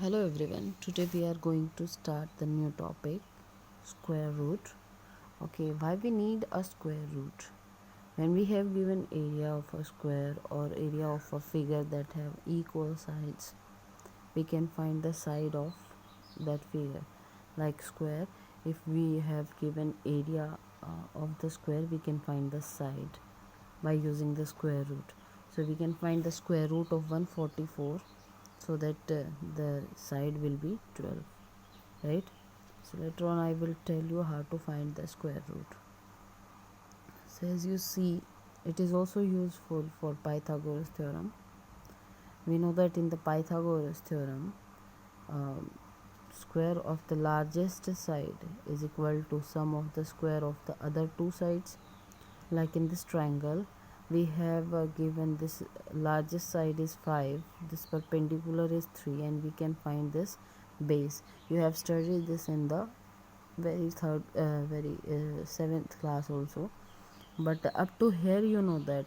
Hello everyone, today we are going to start the new topic, square root. Okay, why we need a square root? When we have given area of a square or area of a figure that have equal sides, we can find the side of that figure. Like square, if we have given area of the square, we can find the side by using the square root. So we can find the square root of 144, so that the side will be 12, right? So later on I will tell you how to find the square root. So as you see, it is also useful for Pythagoras theorem. We know that in the Pythagoras theorem, square of the largest side is equal to sum of the square of the other two sides. Like in this triangle, we have given this largest side is 5, this perpendicular is 3, and we can find this base. You have studied this in the very 7th class also, but up to here you know that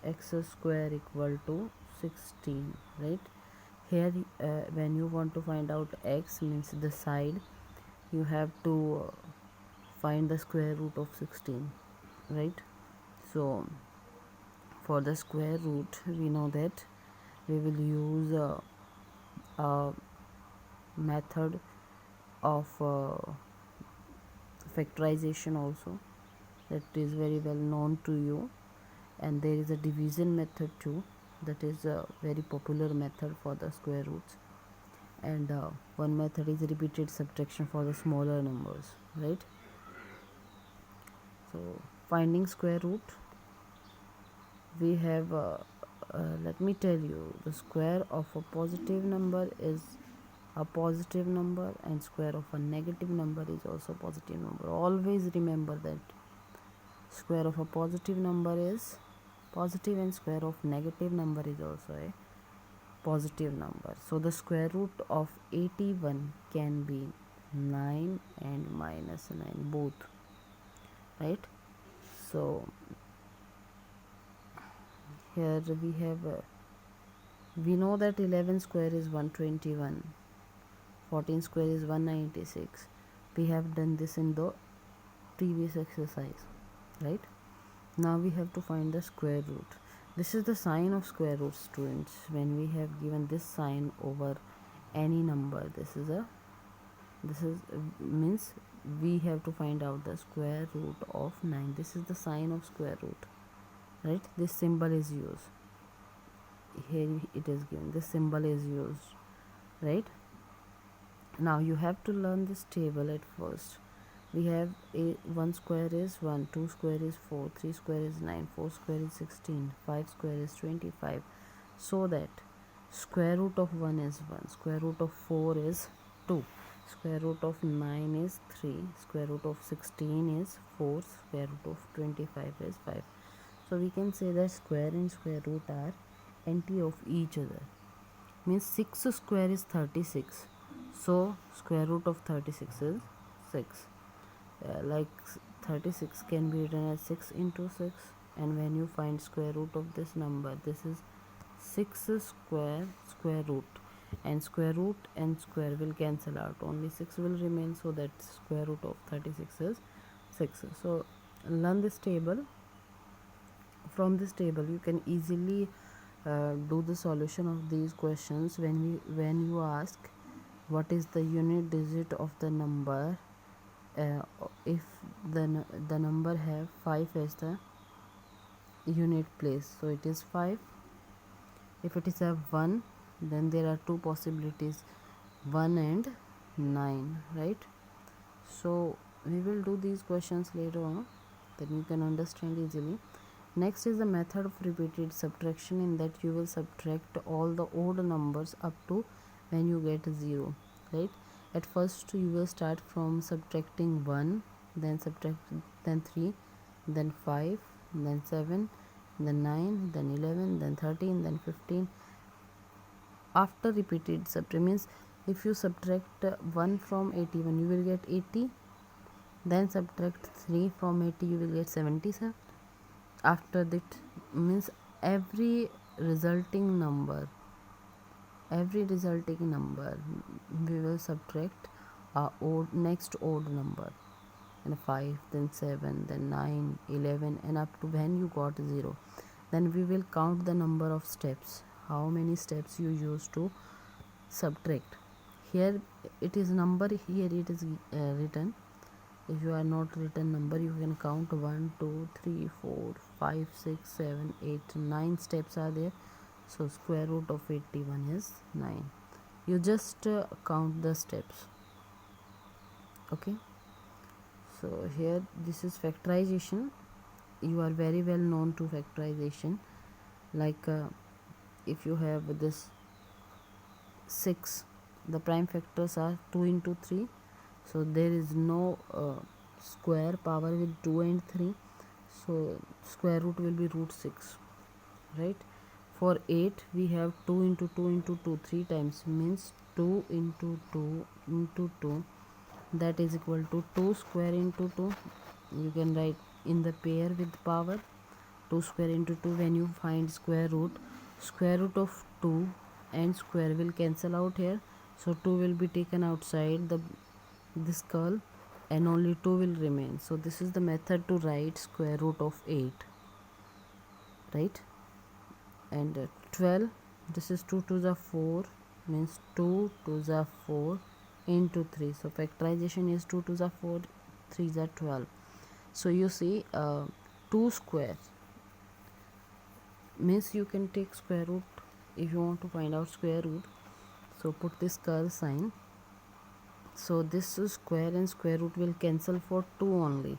x square equal to 16, right? Here when you want to find out x, means the side, you have to find the square root of 16, right? So for the square root, we know that we will use a method of factorization also, that is very well known to you, and there is a division method too, that is a very popular method for the square roots, and one method is repeated subtraction for the smaller numbers, right? So finding square root, we have let me tell you, the square of a positive number is a positive number, and square of a negative number is also positive number. Always remember that square of a positive number is positive, and square of negative number is also a positive number. So the square root of 81 can be 9 and -9 both, right? So here we have we know that 11 square is 121, 14 square is 196. We have done this in the previous exercise, right? Now we have to find the square root. This is the sign of square root, students. When we have given this sign over any number, this is means we have to find out the square root of 9. This is the sign of square root, right? This symbol is used here, it is given, this symbol is used, right? Now you have to learn this table at first. We have 1 square is 1, 2 square is 4, 3 square is 9, 4 square is 16, 5 square is 25. So that square root of 1 is 1, square root of 4 is 2, square root of 9 is 3, square root of 16 is 4, square root of 25 is 5. So we can say that square and square root are anti of each other. Means 6 square is 36, so square root of 36 is 6. Like 36 can be written as 6 into 6, and when you find square root of this number, this is 6 square root, and square root and square will cancel out, only 6 will remain, so that square root of 36 is 6. So learn this table. From this table you can easily do the solution of these questions. When you ask what is the unit digit of the number, if the number have 5 as the unit place, so it is 5. If it is a 1, then there are two possibilities, 1 and 9, right? So we will do these questions later on, then you can understand easily. Next is the method of repeated subtraction, in that you will subtract all the odd numbers up to when you get 0, right? At first you will start from subtracting 1, then 3, then 5, then 7, then 9, then 11, then 13, then 15. After repeated subtraction, means if you subtract 1 from 81, you will get 80, then subtract 3 from 80, you will get 77. After that, means every resulting number every resulting number we will subtract a next odd number, and 5, then 7, then 9, 11, and up to when you got 0. Then we will count the number of steps, how many steps you use to subtract. Here it is number, here it is written. If you are not written number, you can count 1, 2, 3, 4, 5, 6, 7, 8, 9 steps are there. So square root of 81 is 9. You just count the steps. Okay, so here this is factorization. You are very well known to factorization. Like if you have this 6, the prime factors are 2 into 3, so there is no square power with 2 and 3, so square root will be root 6, right? For 8 we have 2 into 2 into 2 3 times, means 2 into 2 into 2, that is equal to 2 square into 2. You can write in the pair with power 2 square into 2. When you find square root of 2 and square will cancel out here, so 2 will be taken outside this curl and only 2 will remain. So this is the method to write square root of 8, right? And 12, this is 2 to the 4, means 2 to the 4 into 3. So factorization is 2 to the 4, 3 is 12. So you see 2 square means you can take square root if you want to find out square root. So put this curl sign. So this square and square root will cancel for 2 only,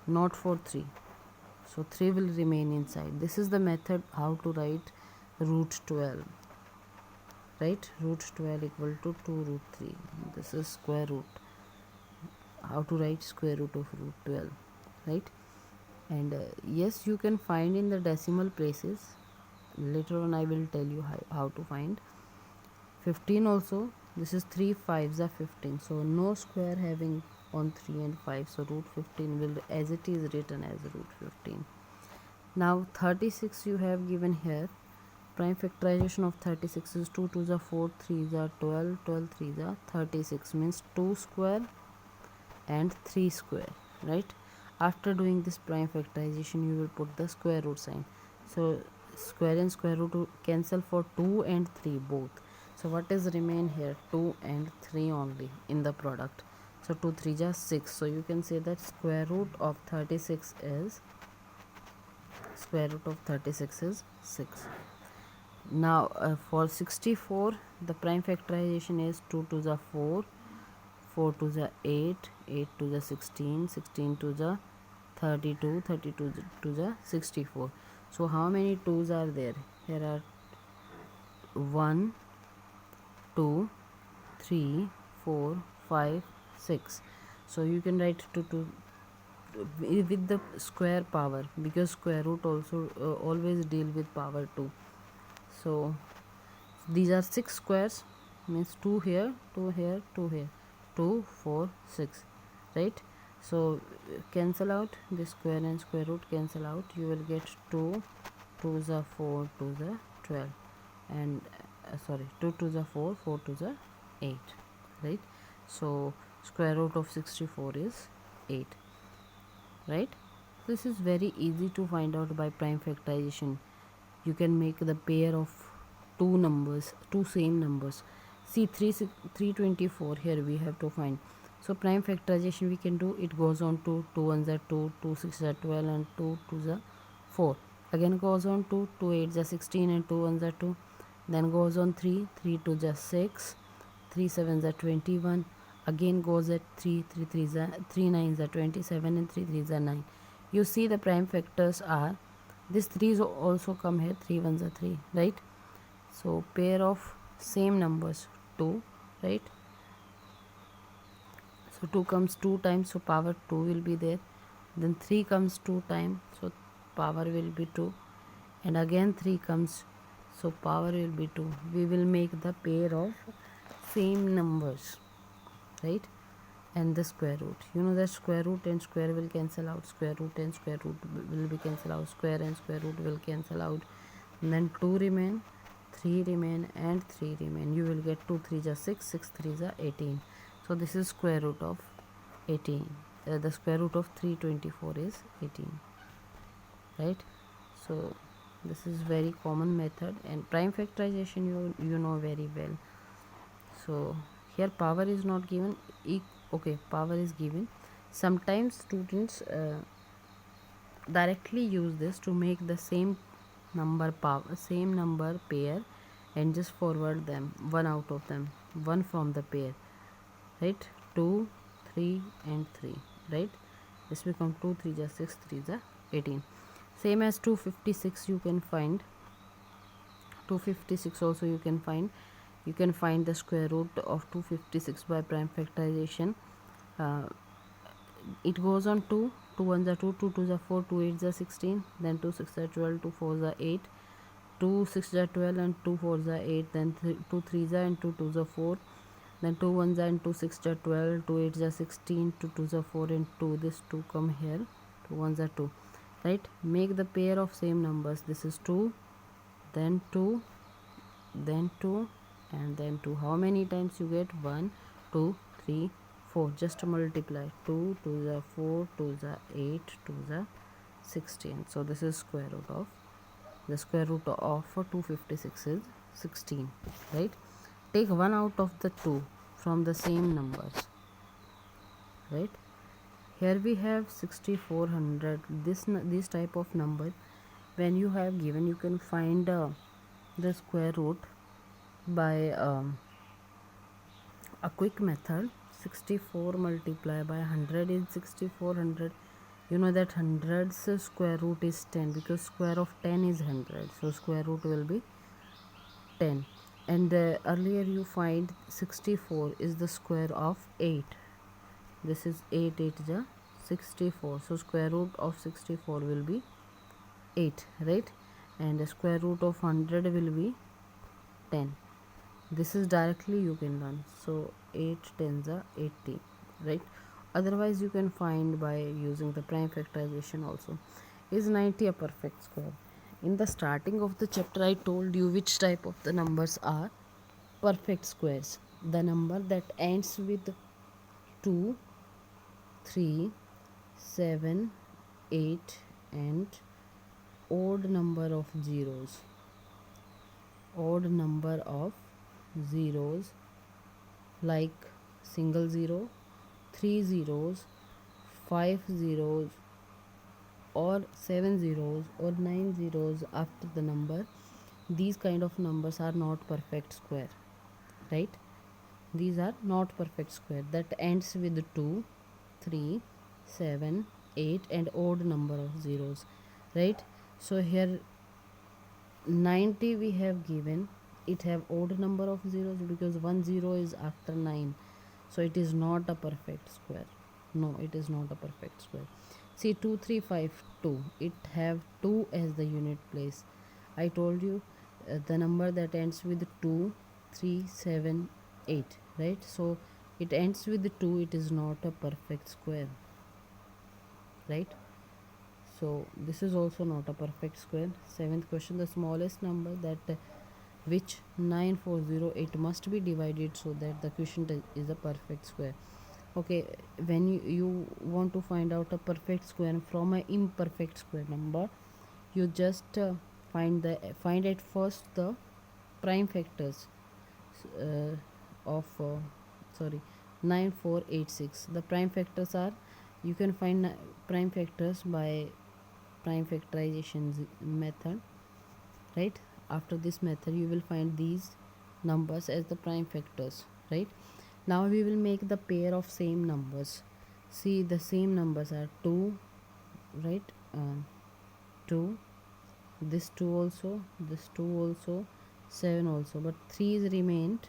not for 3. So 3 will remain inside. This is the method how to write root 12, right? Root 12 equal to 2 root 3. This is square root. How to write square root of root 12, right? And yes, you can find in the decimal places. Later on I will tell you how to find. 15 also, this is 3 5s are 15, so no square having on 3 and 5, so root 15 will, as it is written as root 15. Now 36 you have given here. Prime factorization of 36 is 2 to the 4, 3 is 12, 12 3 is 36, means 2 square and 3 square, right? After doing this prime factorization, you will put the square root sign. So square and square root cancel for 2 and 3 both. So what is remain here? 2 and 3 only in the product. So 2 3 is 6. So you can say that square root of 36 is 6. Now for 64, the prime factorization is 2 to the 4, 4 to the 8, 8 to the 16, 16 to the 32, 32 to the 64. So how many 2's are there? Here are 1, 2, 3, 4, 5, 6. So you can write 2 with the square power, because square root also always deal with power 2. So these are 6 squares, means 2 here, 2 here, 2 here, 2, 4, 6, right? So cancel out this square and square root, cancel out. You will get 2 to the 4 to the 12, and 2 to the 4, 4 to the 8, right? So square root of 64 is 8, right? This is very easy to find out by prime factorization. You can make the pair of two same numbers. See 324 here we have to find. So prime factorization we can do, it goes on to 2 1s are 2, 2 6 are 12, and 2 2s are 4. Again goes on to 2 8s are 16, and 2 1s are 2. Then goes on 3 2s are 6, 3 7s are 21. Again goes at 3 3s are 3 9s are 27, and 3 3s are 9. You see the prime factors are, this 3's also come here, 3 1s are 3, right? So pair of same numbers 2, right? So 2 comes 2 times, so power 2 will be there. Then 3 comes 2 times, so power will be 2. And again 3 comes, so power will be 2. We will make the pair of same numbers, right? And the square root. You know that square root and square will cancel out. Square root and square root will be cancel out. Square and square root will cancel out. And then 2 remain. 3 remain and 3 remain. You will get 2 3 is 6, 6 3 is 18. So this is square root of 18. The square root of 324 is 18, right? So this is very common method, and prime factorization you know very well. So here power is not given. Okay, power is given. Sometimes students directly use this to make the same number pair, and just forward them, one out of them, one from the pair, right? 2 3 and 3, right? This become 2 3 is 6, 3 is 18. Same as 256 you can find. 256 also you can find. You can find the square root of 256 by prime factorization. It goes on 2 1s are 2, 2 2s are 4, 2 8s are 16, then 2 6 are 12, 2 4s are 8, 2 6 are 12 and 2 4s are 8, then 2 3s are and 2 2s are 4, then 2 1s are and 2 6 are 12, 2 8s are 16, 2 2s are 4 and 2, this 2 come here, 2 1s are 2, right? Make the pair of same numbers. This is 2, then 2, then 2 and then 2. How many times you get? 1 2 3 4. Just multiply. 2 2 is 4, 2 is 8, 2 is 16. So this is square root of, the square root of 256 is 16, right? Take one out of the 2 from the same numbers, right? Here we have 6400. This type of number, when you have given, you can find the square root by a quick method. 64 multiplied by 100 is 6400. You know that 100's square root is 10, because square of 10 is 100, so square root will be 10. And earlier you find 64 is the square of 8. This is 8, 8 is 64, so square root of 64 will be 8, right? And the square root of 100 will be 10. This is directly you can learn. So 8 10s are 80, right? Otherwise you can find by using the prime factorization also. Is 90 a perfect square? In the starting of the chapter I told you which type of the numbers are perfect squares. The number that ends with 2 3 7 8 and odd number of zeros. Odd number of zeros, like single zero, 3 zeros, 5 zeros, or 7 zeros, or 9 zeros after the number. These kind of numbers are not perfect square, right? These are not perfect square that ends with 2 3 7 8 and odd number of zeros, right? So here 90 we have given, it have odd number of zeros because 1 0 is after 9, so it is not a perfect square. No, it is not a perfect square. See, 2 3 5 2, it have 2 as the unit place. I told you the number that ends with 2 3 7 8, right? So it ends with 2, it is not a perfect square, right? So this is also not a perfect square. Seventh question, the smallest number that which 9408 must be divided so that the quotient is a perfect square. Okay, when you want to find out a perfect square from an imperfect square number, you just find at first the prime factors of 9486. The prime factors are, you can find prime factors by prime factorization method, right? After this method you will find these numbers as the prime factors, right? Now we will make the pair of same numbers. See, the same numbers are 2, right? 2, this 2 also, this 2 also, 7 also, but 3 is remained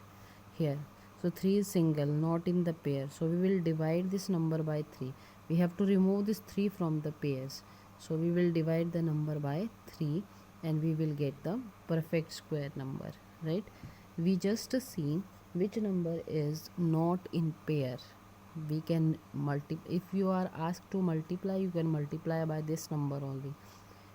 here. So 3 is single, not in the pair, so we will divide this number by 3. We have to remove this 3 from the pairs, so we will divide the number by 3 and we will get the perfect square number, right? We just see which number is not in pair. We can multiply. If you are asked to multiply, you can multiply by this number only.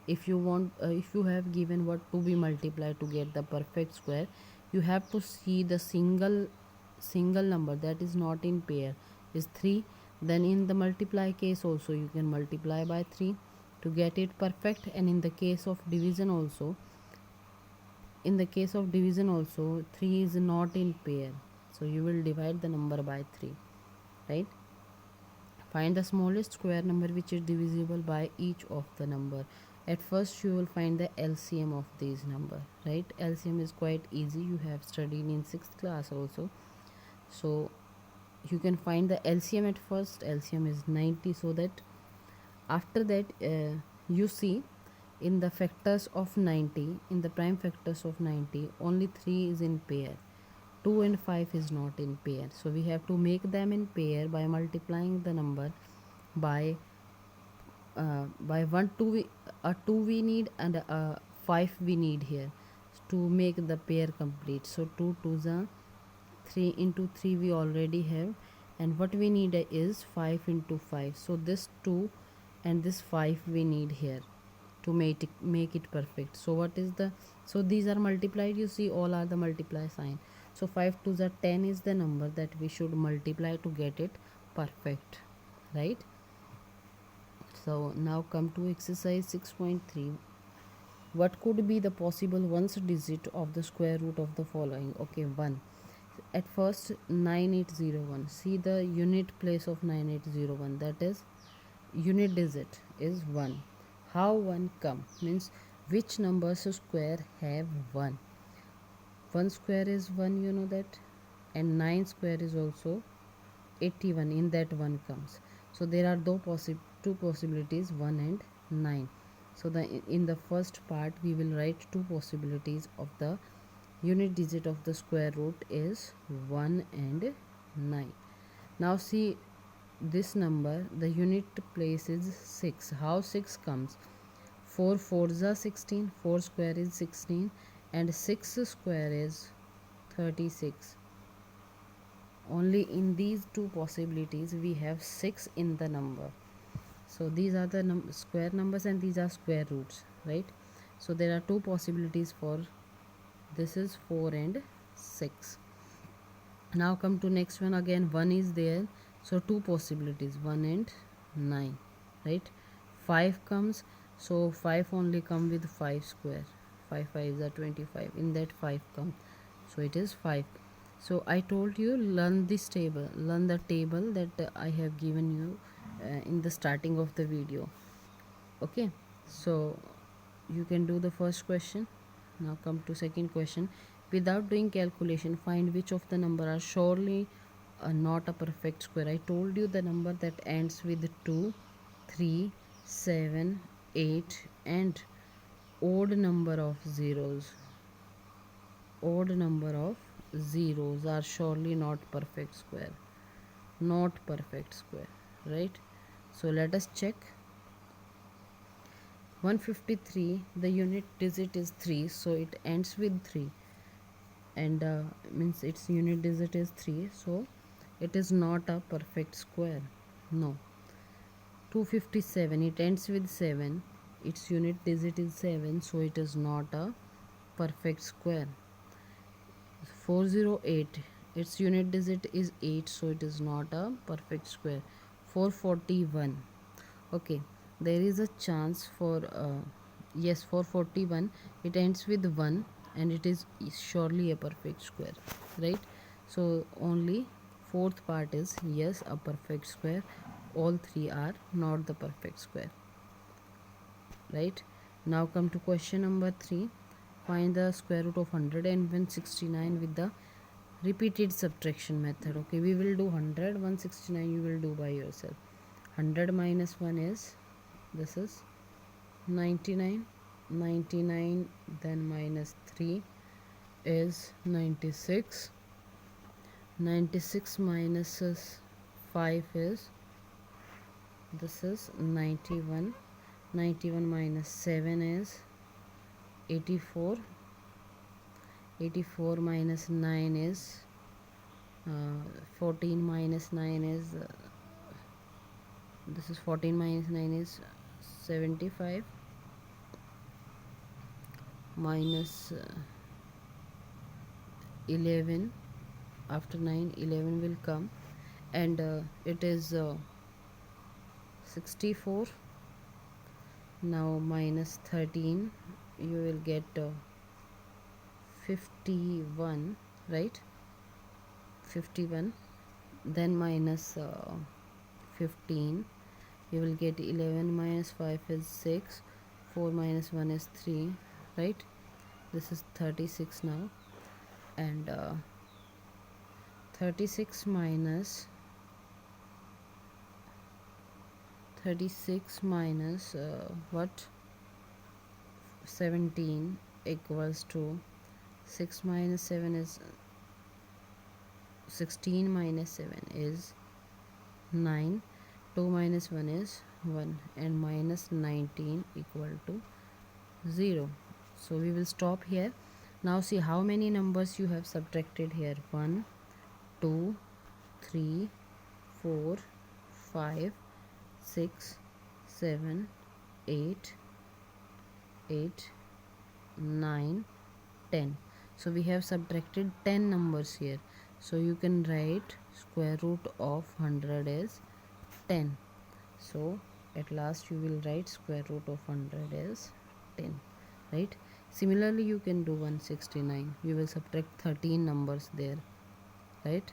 if you want, if you have given what to be multiplied to get the perfect square, you have to see the single number that is not in pair is 3. Then in the multiply case also you can multiply by 3 to get it perfect. And in the case of division also, 3 is not in pair, so you will divide the number by 3, right? Find the smallest square number which is divisible by each of the number. At first you will find the LCM of these number, right? LCM is quite easy, you have studied in 6th class also. So you can find the LCM at first. LCM is 90, so that after that you see in the factors of 90, in the prime factors of 90, only 3 is in pair, 2 and 5 is not in pair, so we have to make them in pair by multiplying the number by 1. 2 we, 2 we need, and 5 we need here to make the pair complete. So 2 2s are 3, into 3 we already have, and what we need is 5 into 5. So this 2 and this 5 we need here to make it perfect. So what is the, so these are multiplied, you see all are the multiply sign. So 5 2s are 10 is the number that we should multiply to get it perfect, right? So now come to exercise 6.3. What could be the possible ones digit of the square root of the following? Okay, 1. At first 9801, see the unit place of 9801, that is unit digit is 1. How 1 come? Means which numbers square have 1? 1 square is 1, you know that, and 9 square is also 81, in that 1 comes. So there are two possibilities, 1 and 9. So in the first part we will write two possibilities of the unit digit of the square root is 1 and 9. Now see this number, the unit place is 6. How 6 comes? 4 4s are 16, 4 square is 16, and 6 square is 36. Only in these two possibilities we have 6 in the number. So these are the square numbers and these are square roots, right? So there are two possibilities for this is 4 and 6. Now come to next one. Again 1 is there, so two possibilities, 1 and 9, right? 5 comes, so 5 only come with 5 square, 5 5s are 25, in that 5 come, so it is 5. So I told you learn this table, learn the table that I have given you in the starting of the video. Okay, so you can do the first question. Now come to second question. Without doing calculation, find which of the number are surely not a perfect square. I told you the number that ends with 2, 3, 7, 8 and odd number of zeros. Odd number of zeros are surely not perfect square. Not perfect square, right? So let us check. 153, the unit digit is 3, so it ends with 3, and means its unit digit is 3, so it is not a perfect square. No. 257, it ends with 7, its unit digit is 7, so it is not a perfect square. 408, its unit digit is 8, so it is not a perfect square. 441, okay, there is a chance for yes, 441, it ends with 1 and it is surely a perfect square, right? So only fourth part is yes, a perfect square. All three are not the perfect square, right? Now come to question number 3. Find the square root of 100 and 169 with the repeated subtraction method. Okay, we will do 100, 169 you will do by yourself. 100 minus 1 is, this is 99, 99 then minus 3 is 96, 96 minus 5 is, this is 91, 91 minus 7 is 84, 84 minus 9 is 14 minus 9 is this is 14 minus 9 is 75, minus 11. After 9, 11 will come, and it is 64. Now minus 13, you will get 51, right? 51. Then minus 15, you will get 11 minus 5 is 6, 4 minus 1 is 3, right? This is 36 now, and 36 minus what, 17 equals to 6 minus 7 is 16 minus 7 is 9, 2 minus 1 is 1, and minus 19 equal to 0. So we will stop here. Now see how many numbers you have subtracted here. 1, 2, 3, 4, 5, 6, 7, 8, 9, 10. So we have subtracted 10 numbers here. So you can write square root of 100 is 10. So at last you will write square root of 100 is 10, right? Similarly you can do 169. You will subtract 13 numbers there, right?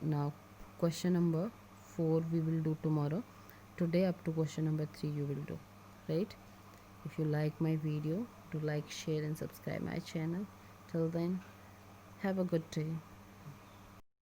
Now question number 4 we will do tomorrow. Today up to question number 3 you will do, right? If you like my video, do like, share and subscribe my channel. Till then, have a good day.